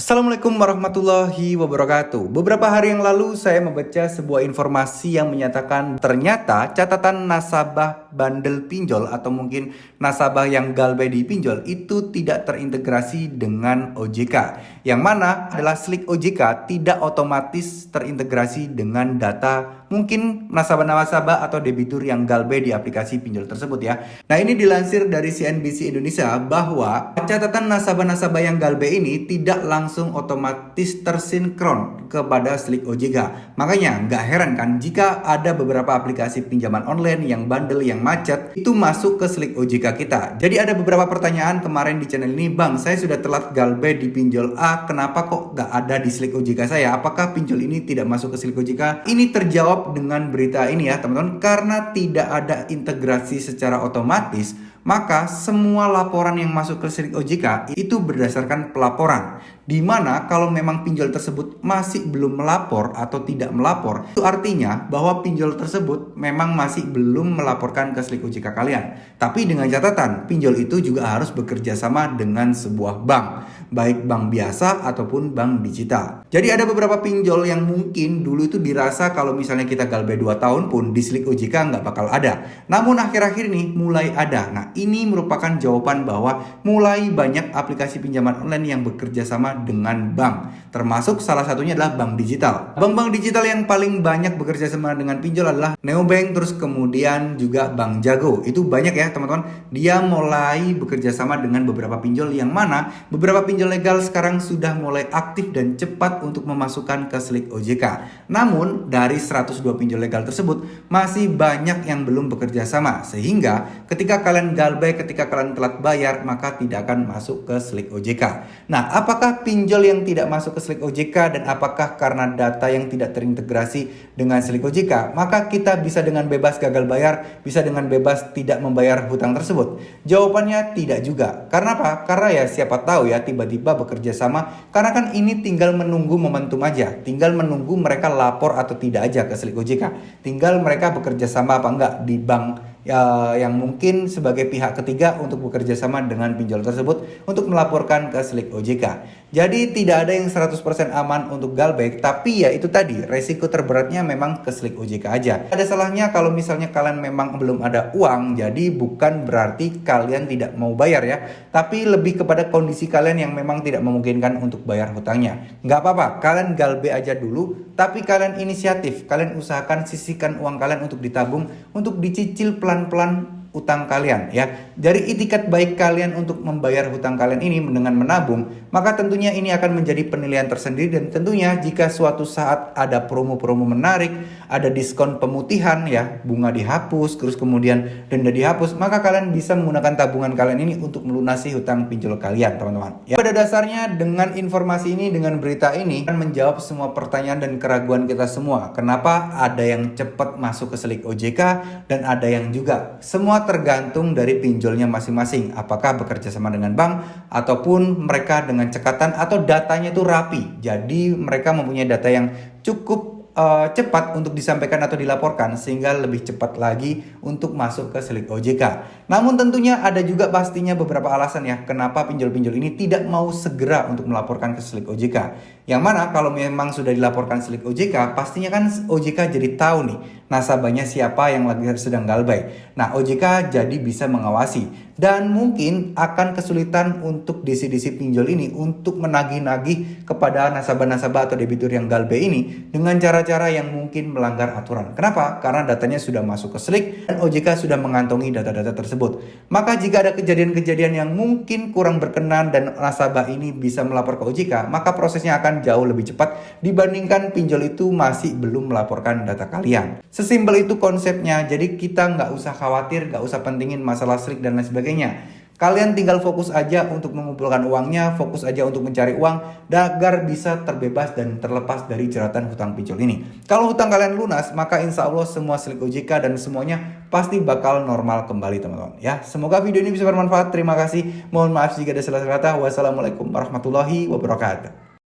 Assalamualaikum warahmatullahi wabarakatuh. Beberapa hari yang lalu saya membaca sebuah informasi yang menyatakan ternyata catatan nasabah bandel pinjol atau mungkin nasabah yang galbadi pinjol itu tidak terintegrasi dengan OJK. Yang mana adalah slik OJK tidak otomatis terintegrasi dengan data mungkin nasabah-nasabah atau debitur yang galbe di aplikasi pinjol tersebut ya. Nah, ini dilansir dari CNBC Indonesia bahwa catatan nasabah-nasabah yang galbe ini tidak langsung otomatis tersinkron kepada slik OJK. Makanya nggak heran kan jika ada beberapa aplikasi pinjaman online yang bandel, yang macet, itu masuk ke slik OJK kita. Jadi ada beberapa pertanyaan kemarin di channel ini, Bang, saya sudah telat galbe di pinjol A, kenapa kok nggak ada di slik OJK saya? Apakah pinjol ini tidak masuk ke slik OJK? Ini terjawab dengan berita ini ya teman-teman, karena tidak ada integrasi secara otomatis, maka semua laporan yang masuk ke slik OJK itu berdasarkan pelaporan. Dimana kalau memang pinjol tersebut masih belum melapor atau tidak melapor, itu artinya bahwa pinjol tersebut memang masih belum melaporkan ke slik OJK kalian. Tapi dengan catatan, pinjol itu juga harus bekerja sama dengan sebuah bank, baik bank biasa ataupun bank digital. Jadi ada beberapa pinjol yang mungkin dulu itu dirasa kalau misalnya kita galbe 2 tahun pun di slik OJK nggak bakal ada. Namun akhir-akhir ini mulai ada. Nah, ini merupakan jawaban bahwa mulai banyak aplikasi pinjaman online yang bekerja sama dengan bank. Termasuk salah satunya adalah bank digital. Bank-bank digital yang paling banyak bekerja sama dengan pinjol adalah Neobank, terus kemudian juga Bank Jago. Itu banyak ya teman-teman. Dia mulai bekerja sama dengan beberapa pinjol yang mana beberapa pinjol legal sekarang sudah mulai aktif dan cepat untuk memasukkan ke slik OJK. Namun dari 102 pinjol legal tersebut masih banyak yang belum bekerja sama, sehingga ketika kalian galbay, ketika kalian telat bayar, maka tidak akan masuk ke slik OJK. Nah, apakah pinjol yang tidak masuk ke slik OJK dan apakah karena data yang tidak terintegrasi dengan slik OJK, maka kita bisa dengan bebas gagal bayar, bisa dengan bebas tidak membayar hutang tersebut? Jawabannya tidak juga. Karena apa? Karena ya siapa tahu ya tiba-tiba bekerja sama, karena kan ini tinggal menunggu momentum aja, tinggal menunggu mereka lapor atau tidak aja ke slik OJK, tinggal mereka bekerja sama apa enggak di bank ya, yang mungkin sebagai pihak ketiga untuk bekerja sama dengan pinjol tersebut untuk melaporkan ke slik OJK. Jadi tidak ada yang 100% aman untuk galbek, tapi ya itu tadi, resiko terberatnya memang ke slik OJK aja. Ada salahnya kalau misalnya kalian memang belum ada uang, jadi bukan berarti kalian tidak mau bayar ya, tapi lebih kepada kondisi kalian yang memang tidak memungkinkan untuk bayar hutangnya. Nggak apa-apa, kalian galbe aja dulu, tapi kalian inisiatif, kalian usahakan sisihkan uang kalian untuk ditabung, untuk dicicil pelan-pelan utang kalian ya. Dari itikat baik kalian untuk membayar hutang kalian ini dengan menabung, maka tentunya ini akan menjadi penilaian tersendiri. Dan tentunya jika suatu saat ada promo-promo menarik, ada diskon pemutihan ya, bunga dihapus, terus kemudian denda dihapus, maka kalian bisa menggunakan tabungan kalian ini untuk melunasi hutang pinjol kalian teman-teman ya. Pada dasarnya dengan informasi ini, dengan berita ini akan menjawab semua pertanyaan dan keraguan kita semua. Kenapa ada yang cepat masuk ke slik OJK dan ada yang juga. Semua tergantung dari pinjolnya masing-masing, apakah bekerja sama dengan bank ataupun mereka dengan cekatan atau datanya itu rapi. Jadi mereka mempunyai data yang cukup cepat untuk disampaikan atau dilaporkan, sehingga lebih cepat lagi untuk masuk ke slik OJK. Namun tentunya ada juga pastinya beberapa alasan ya kenapa pinjol-pinjol ini tidak mau segera untuk melaporkan ke slik OJK. Yang mana kalau memang sudah dilaporkan slik OJK, pastinya kan OJK jadi tahu nih nasabahnya siapa yang lagi sedang galbay. Nah, OJK jadi bisa mengawasi dan mungkin akan kesulitan untuk disi-disi pinjol ini untuk menagih-nagih kepada nasabah-nasabah atau debitur yang galbay ini dengan cara-cara yang mungkin melanggar aturan. Kenapa? Karena datanya sudah masuk ke slik dan OJK sudah mengantongi data-data tersebut. Maka jika ada kejadian-kejadian yang mungkin kurang berkenan dan nasabah ini bisa melapor ke OJK, maka prosesnya akan jauh lebih cepat dibandingkan pinjol itu masih belum melaporkan data kalian. Sesimpel itu konsepnya. Jadi kita nggak usah khawatir, nggak usah pentingin masalah slik dan lain sebagainya. Kalian tinggal fokus aja untuk mengumpulkan uangnya, fokus aja untuk mencari uang agar bisa terbebas dan terlepas dari jeratan hutang pinjol ini. Kalau hutang kalian lunas, maka insya Allah semua slik OJK dan semuanya pasti bakal normal kembali teman-teman ya. Semoga video ini bisa bermanfaat. Terima kasih. Mohon maaf jika ada salah kata. Wassalamualaikum warahmatullahi wabarakatuh.